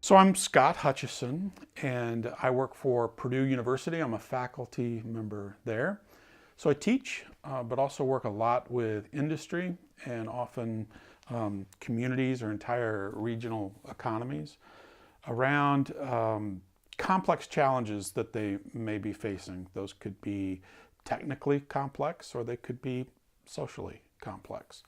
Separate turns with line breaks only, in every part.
So I'm Scott Hutcheson, and I work for Purdue University. I'm a faculty member there. So I teach, but also work a lot with industry and often communities or entire regional economies around complex challenges that they may be facing. Those could be technically complex or they could be socially complex.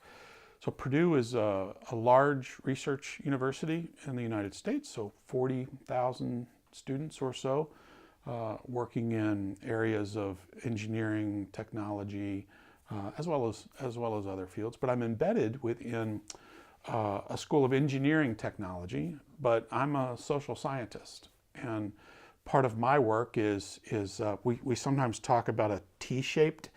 So Purdue is a large research university in the United States, so 40,000 students or so, working in areas of engineering, technology, as well as other fields. But I'm embedded within a school of engineering technology, but I'm a social scientist. And part of my work is we sometimes talk about a T-shaped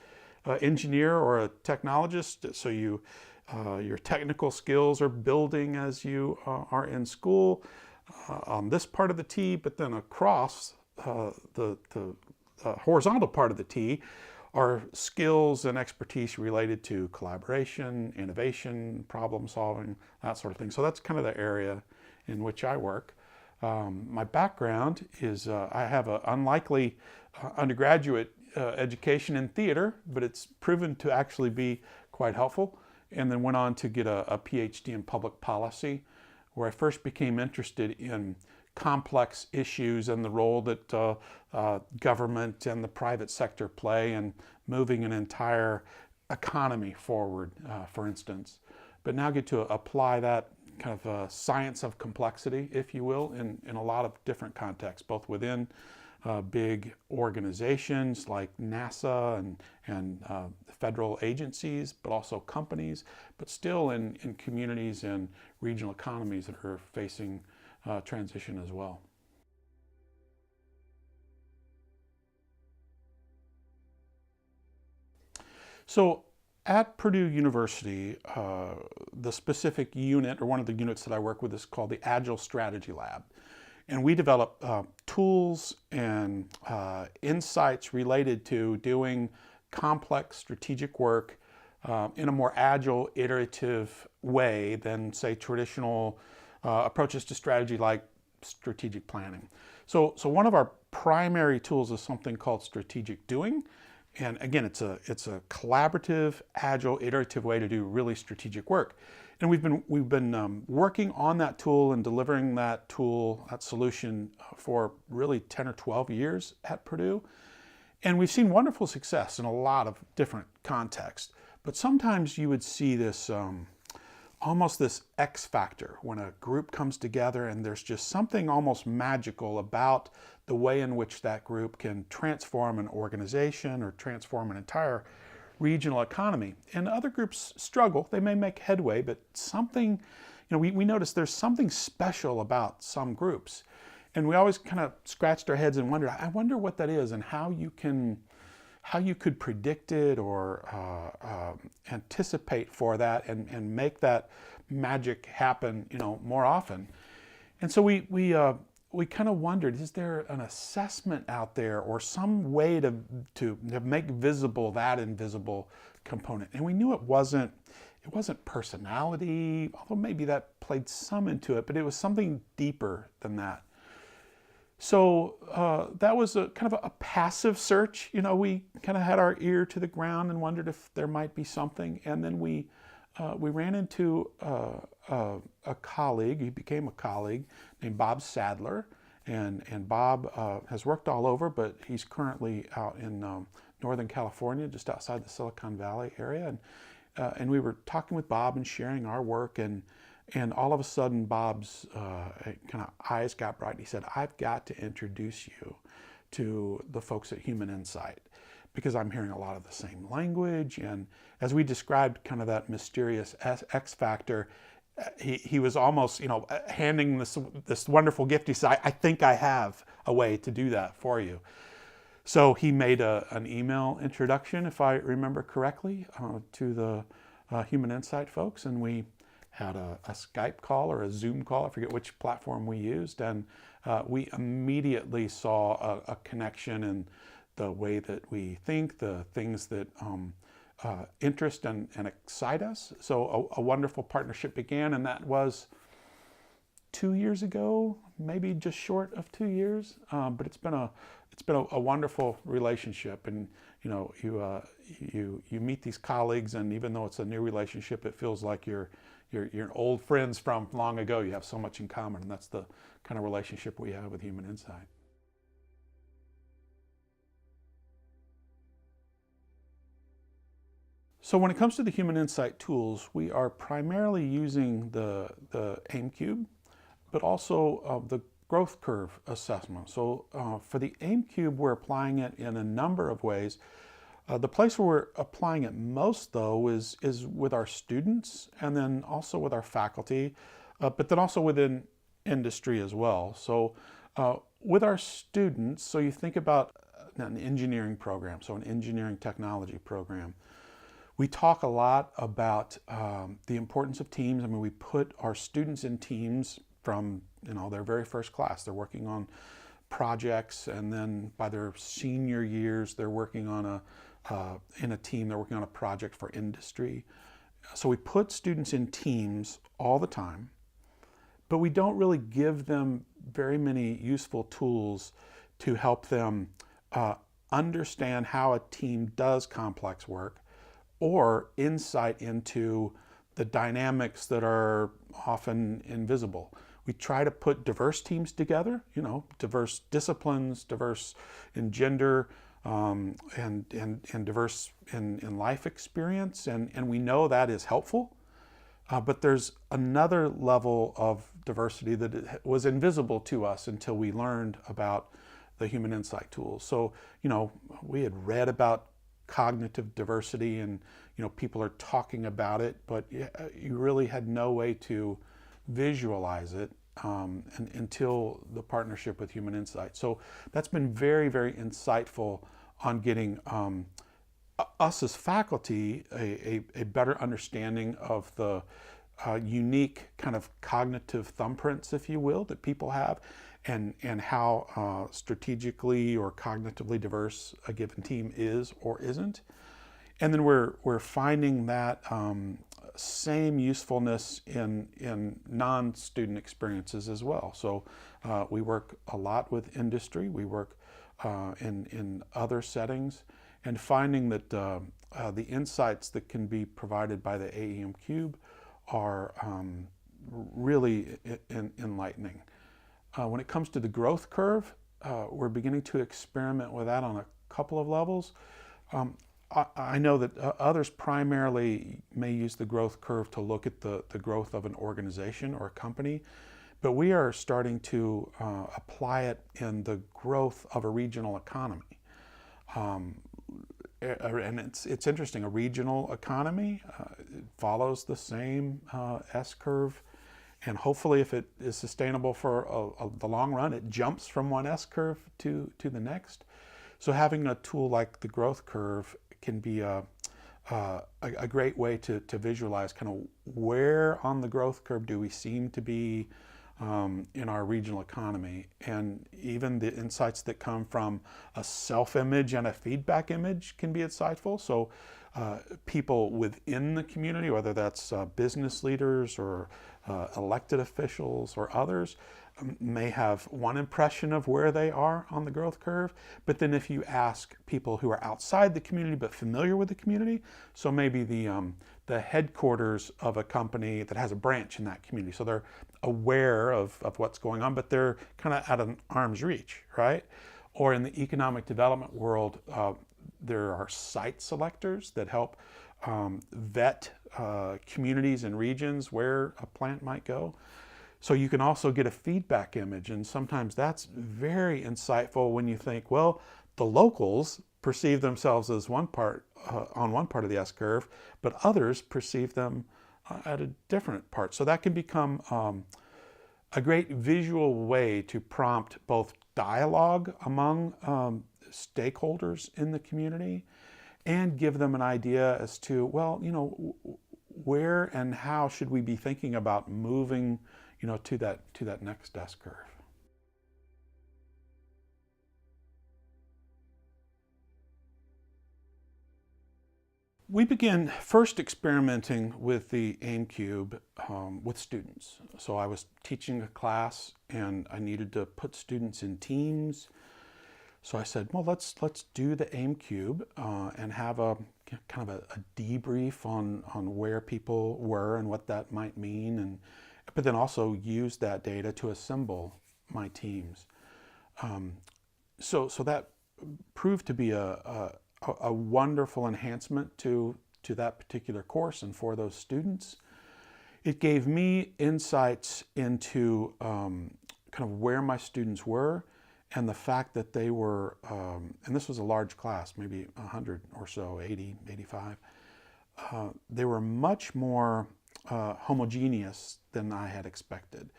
engineer or a technologist. So your technical skills are building as you are in school on this part of the T, but then across the horizontal part of the T are skills and expertise related to collaboration, innovation, problem solving, that sort of thing. So that's kind of the area in which I work. My background is I have an unlikely undergraduate education in theater, but it's proven to actually be quite helpful. And then went on to get a PhD in public policy, where I first became interested in complex issues and the role that government and the private sector play in moving an entire economy forward, for instance. But now get to apply that kind of science of complexity, if you will, in a lot of different contexts, both within big organizations like NASA and federal agencies, but also companies, but still in communities and regional economies that are facing transition as well. So at Purdue University, the specific unit, or one of the units that I work with, is called the Agile Strategy Lab. And we develop tools and insights related to doing complex strategic work in a more agile, iterative way than, say, traditional approaches to strategy like strategic planning. So one of our primary tools is something called strategic doing. And again, it's a collaborative, agile, iterative way to do really strategic work. And we've been working on that tool and delivering that tool, that solution, for really 10 or 12 years at Purdue. And we've seen wonderful success in a lot of different contexts. But sometimes you would see this almost this X factor when a group comes together and there's just something almost magical about the way in which that group can transform an organization or transform an entire regional economy. And other groups struggle. They may make headway, but something, we notice there's something special about some groups. And we always kind of scratched our heads and wondered, I wonder what that is and how you could predict it or anticipate for that and make that magic happen, more often. And so we kind of wondered, is there an assessment out there or some way to make visible that invisible component? And we knew it wasn't personality, although maybe that played some into it, but it was something deeper than that. So that was a kind of a passive search. We kind of had our ear to the ground and wondered if there might be something. And then we ran into a colleague. He became a colleague named Bob Sadler, and Bob has worked all over, but he's currently out in Northern California, just outside the Silicon Valley area. And we were talking with Bob and sharing our work, and all of a sudden Bob's kind of eyes got bright. He said, "I've got to introduce you to the folks at Human Insight, because I'm hearing a lot of the same language." And as we described kind of that mysterious X factor, he was almost, handing this wonderful gift. He said, I think I have a way to do that for you. So he made an email introduction, if I remember correctly, to the Human Insight folks. And we had a Skype call or a Zoom call. I forget which platform we used. And we immediately saw a connection in the way that we think, the things that interest and excite us. So a wonderful partnership began, and that was 2 years ago, maybe just short of 2 years, but it's been a wonderful relationship. And you meet these colleagues, and even though it's a new relationship, it feels like you're old friends from long ago. You have so much in common, and that's the kind of relationship we have with Human Insight. So when it comes to the Human Insight tools, we are primarily using the AEM-Cube, but also the growth curve assessment. So for the AEM-Cube, we're applying it in a number of ways. The place where we're applying it most, though, is with our students, and then also with our faculty, but then also within industry as well. So with our students, so you think about an engineering program, so an engineering technology program. We talk a lot about the importance of teams. I mean, we put our students in teams from their very first class. They're working on projects, and then by their senior years, they're working on in a team. They're working on a project for industry. So we put students in teams all the time, but we don't really give them very many useful tools to help them understand how a team does complex work, or insight into the dynamics that are often invisible. We try to put diverse teams together, diverse disciplines, diverse in gender, and diverse in life experience, and we know that is helpful. But there's another level of diversity that was invisible to us until we learned about the Human Insight tools. So, we had read about cognitive diversity, and people are talking about it, but you really had no way to visualize it until the partnership with Human Insight. So that's been very, very insightful on getting us as faculty a better understanding of the unique kind of cognitive thumbprints, if you will, that people have, and how strategically or cognitively diverse a given team is or isn't. And then we're finding that same usefulness in non-student experiences as well. So we work a lot with industry. We work in other settings, and finding that the insights that can be provided by the AEM-Cube are really enlightening. When it comes to the growth curve, we're beginning to experiment with that on a couple of levels. I know that others primarily may use the growth curve to look at the growth of an organization or a company, but we are starting to apply it in the growth of a regional economy. And it's interesting, a regional economy follows the same S-curve, and hopefully if it is sustainable for the long run, it jumps from one S-curve to the next. So having a tool like the growth curve can be a great way to visualize kind of where on the growth curve do we seem to be in our regional economy, and even the insights that come from a self-image and a feedback image can be insightful. So people within the community, whether that's business leaders or elected officials or others, may have one impression of where they are on the growth curve, but then if you ask people who are outside the community but familiar with the community, so maybe the headquarters of a company that has a branch in that community, so they're aware of what's going on, but they're kind of at an arm's reach, right? Or in the economic development world, there are site selectors that help vet communities and regions where a plant might go. So you can also get a feedback image, and sometimes that's very insightful when you think, well, the locals perceive themselves as one part on one part of the S-curve, but others perceive them at a different part. So that can become a great visual way to prompt both dialogue among stakeholders in the community, and give them an idea as to, well, where and how should we be thinking about moving to that next S-curve. We began first experimenting with the AEM-Cube with students. So I was teaching a class and I needed to put students in teams. So I said, well, let's do the AEM-Cube and have a kind of a debrief on where people were and what that might mean, but then also use that data to assemble my teams. So that proved to be a wonderful enhancement to that particular course and for those students. It gave me insights into kind of where my students were and the fact that they were, and this was a large class, maybe 100 or so, 80, 85, they were much more homogeneous than I had expected.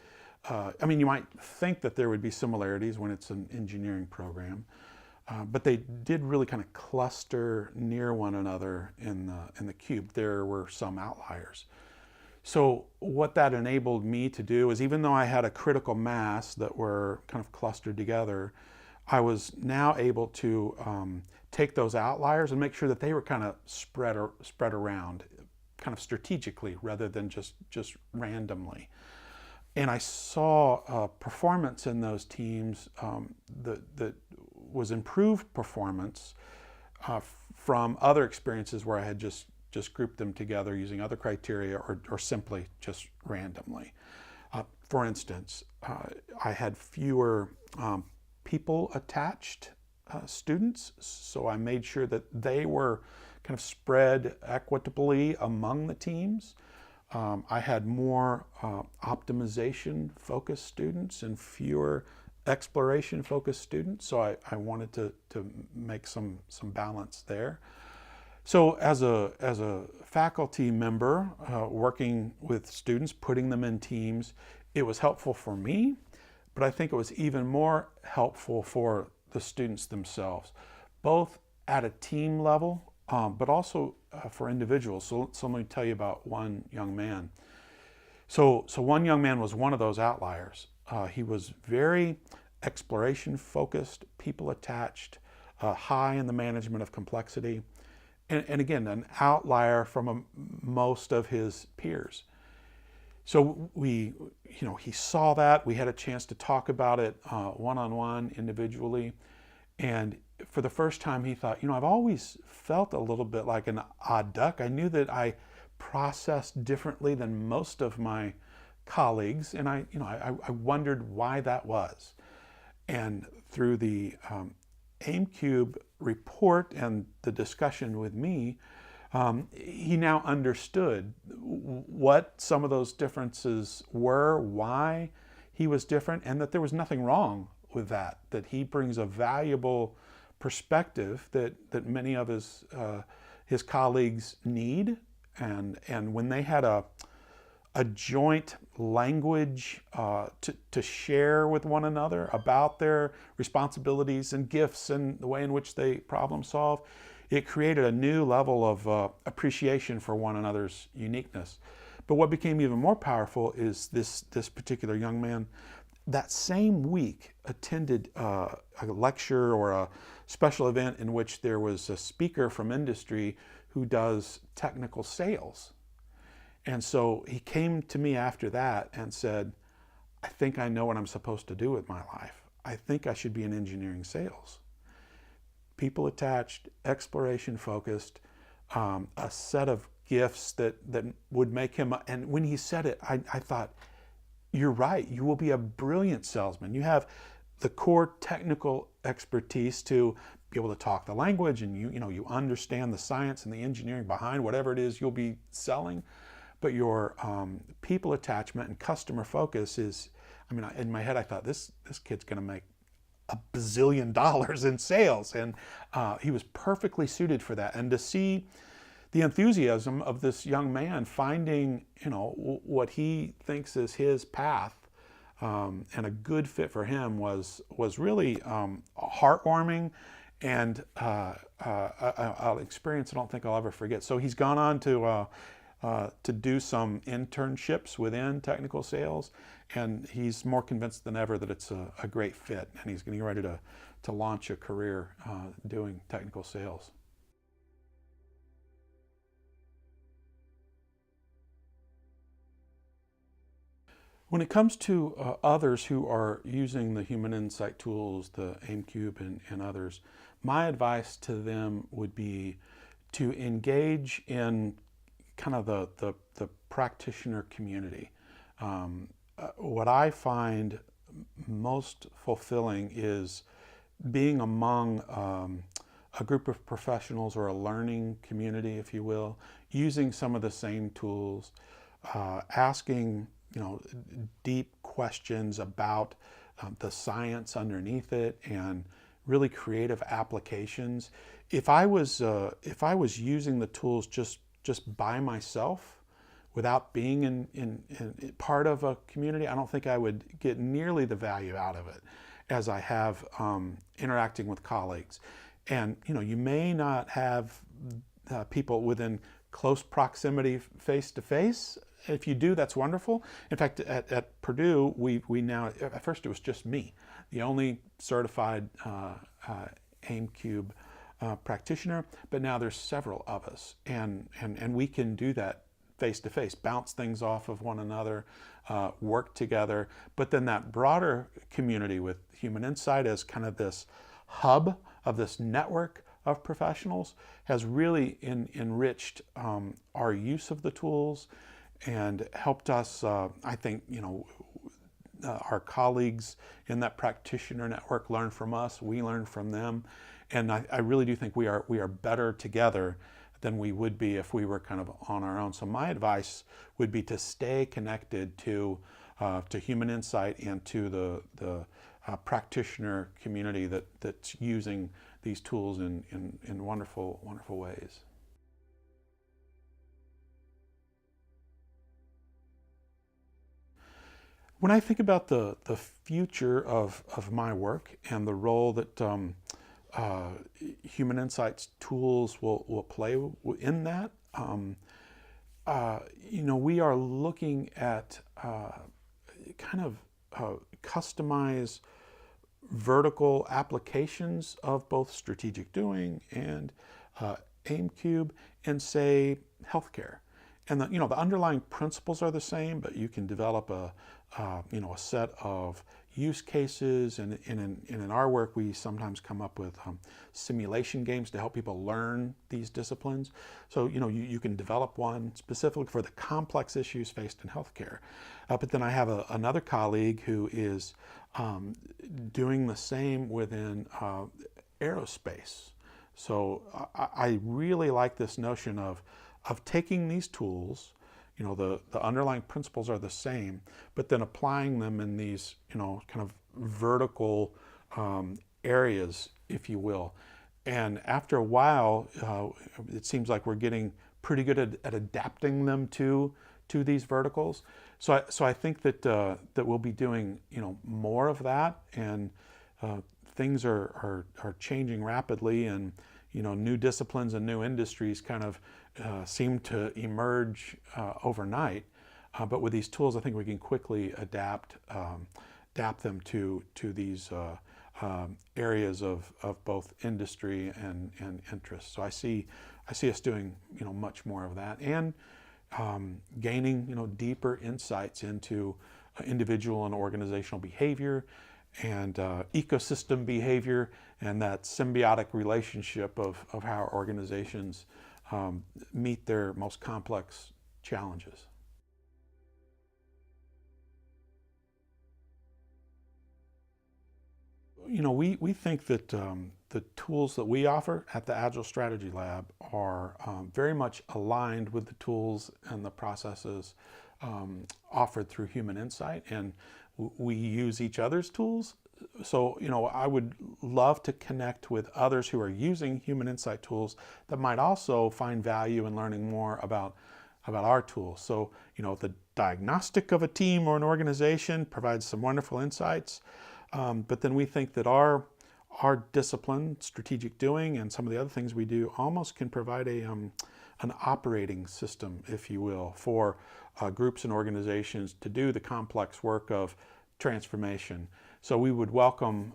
I mean, you might think that there would be similarities when it's an engineering program, but they did really kind of cluster near one another in the cube. There were some outliers. So what that enabled me to do is, even though I had a critical mass that were kind of clustered together, I was now able to take those outliers and make sure that they were kind of spread around, kind of strategically rather than just randomly. And I saw performance in those teams that was improved performance from other experiences where I had just grouped them together using other criteria or simply just randomly. For instance, I had fewer people-attached students, so I made sure that they were kind of spread equitably among the teams. I had more optimization-focused students and fewer exploration-focused students, so I wanted to make some balance there. So as a faculty member working with students, putting them in teams, it was helpful for me, but I think it was even more helpful for the students themselves, both at a team level, but also for individuals. So let me tell you about one young man. So one young man was one of those outliers. He was very exploration focused, people attached, high in the management of complexity. And again, an outlier from most of his peers. So he saw that. We had a chance to talk about it one-on-one, individually. And for the first time, he thought, I've always felt a little bit like an odd duck. I knew that I processed differently than most of my colleagues, and I wondered why that was. And through the AEM-Cube report and the discussion with me, he now understood what some of those differences were, why he was different, and that there was nothing wrong with that he brings a valuable perspective that many of his colleagues need. And when they had a joint language to share with one another about their responsibilities and gifts and the way in which they problem solve, it created a new level of appreciation for one another's uniqueness. But what became even more powerful is this particular young man that same week attended a lecture or a special event in which there was a speaker from industry who does technical sales. And so he came to me after that and said, I think I know what I'm supposed to do with my life. I think I should be in engineering sales. People attached, exploration focused, a set of gifts that would make him, and when he said it, I thought, you're right, you will be a brilliant salesman. You have the core technical expertise to be able to talk the language, and you understand the science and the engineering behind whatever it is you'll be selling. But your people attachment and customer focus is, in my head I thought, this kid's going to make $1 bazillion in sales, and he was perfectly suited for that. And to see the enthusiasm of this young man finding, what he thinks is his path and a good fit for him was really heartwarming, and an experience I don't think I'll ever forget. So he's gone on to do some internships within technical sales, and he's more convinced than ever that it's a great fit, and he's getting ready to launch a career doing technical sales. When it comes to others who are using the human insight tools, the AEM-Cube and others, my advice to them would be to engage in kind of the practitioner community. What I find most fulfilling is being among a group of professionals or a learning community, if you will, using some of the same tools, asking deep questions about the science underneath it and really creative applications. If I was using the tools just by myself, without being in part of a community, I don't think I would get nearly the value out of it as I have interacting with colleagues. And you may not have people within close proximity face to face. If you do, that's wonderful. In fact, at Purdue, we now, at first it was just me, the only certified AEM-Cube practitioner, but now there's several of us, and we can do that face to face, bounce things off of one another, work together. But then that broader community with Human Insight as kind of this hub of this network of professionals has really enriched our use of the tools and helped us, I think, our colleagues in that practitioner network learn from us, we learn from them. And I really do think we are better together than we would be if we were kind of on our own. So my advice would be to stay connected to Human Insight and to the practitioner community that's using these tools in wonderful, wonderful ways. When I think about the future of my work and the role that Human Insight's tools will play in that, we are looking at kind of customize vertical applications of both strategic doing and AEM-Cube and say healthcare. And the underlying principles are the same, but you can develop a set of use cases, and in our work we sometimes come up with simulation games to help people learn these disciplines. So you can develop one specifically for the complex issues faced in healthcare. But then I have another colleague who is doing the same within aerospace. So I really like this notion of taking these tools, the underlying principles are the same, but then applying them in these, kind of vertical areas, if you will. And after a while, it seems like we're getting pretty good at adapting them to these verticals. So I think that we'll be doing, more of that, and things are changing rapidly, and new disciplines and new industries kind of seem to emerge overnight. But with these tools, I think we can quickly adapt them to these areas of both industry and interest. So I see us doing much more of that, and gaining deeper insights into individual and organizational behavior and ecosystem behavior, and that symbiotic relationship of how organizations meet their most complex challenges. We think that the tools that we offer at the Agile Strategy Lab are very much aligned with the tools and the processes offered through Human Insight, and we use each other's tools. So, I would love to connect with others who are using Human Insight tools that might also find value in learning more about our tools. So, the diagnostic of a team or an organization provides some wonderful insights, but then we think that our discipline, strategic doing, and some of the other things we do almost can provide an operating system, if you will, for groups and organizations to do the complex work of transformation. So we would welcome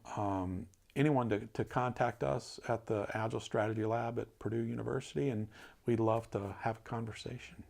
anyone to contact us at the Agile Strategy Lab at Purdue University, and we'd love to have a conversation.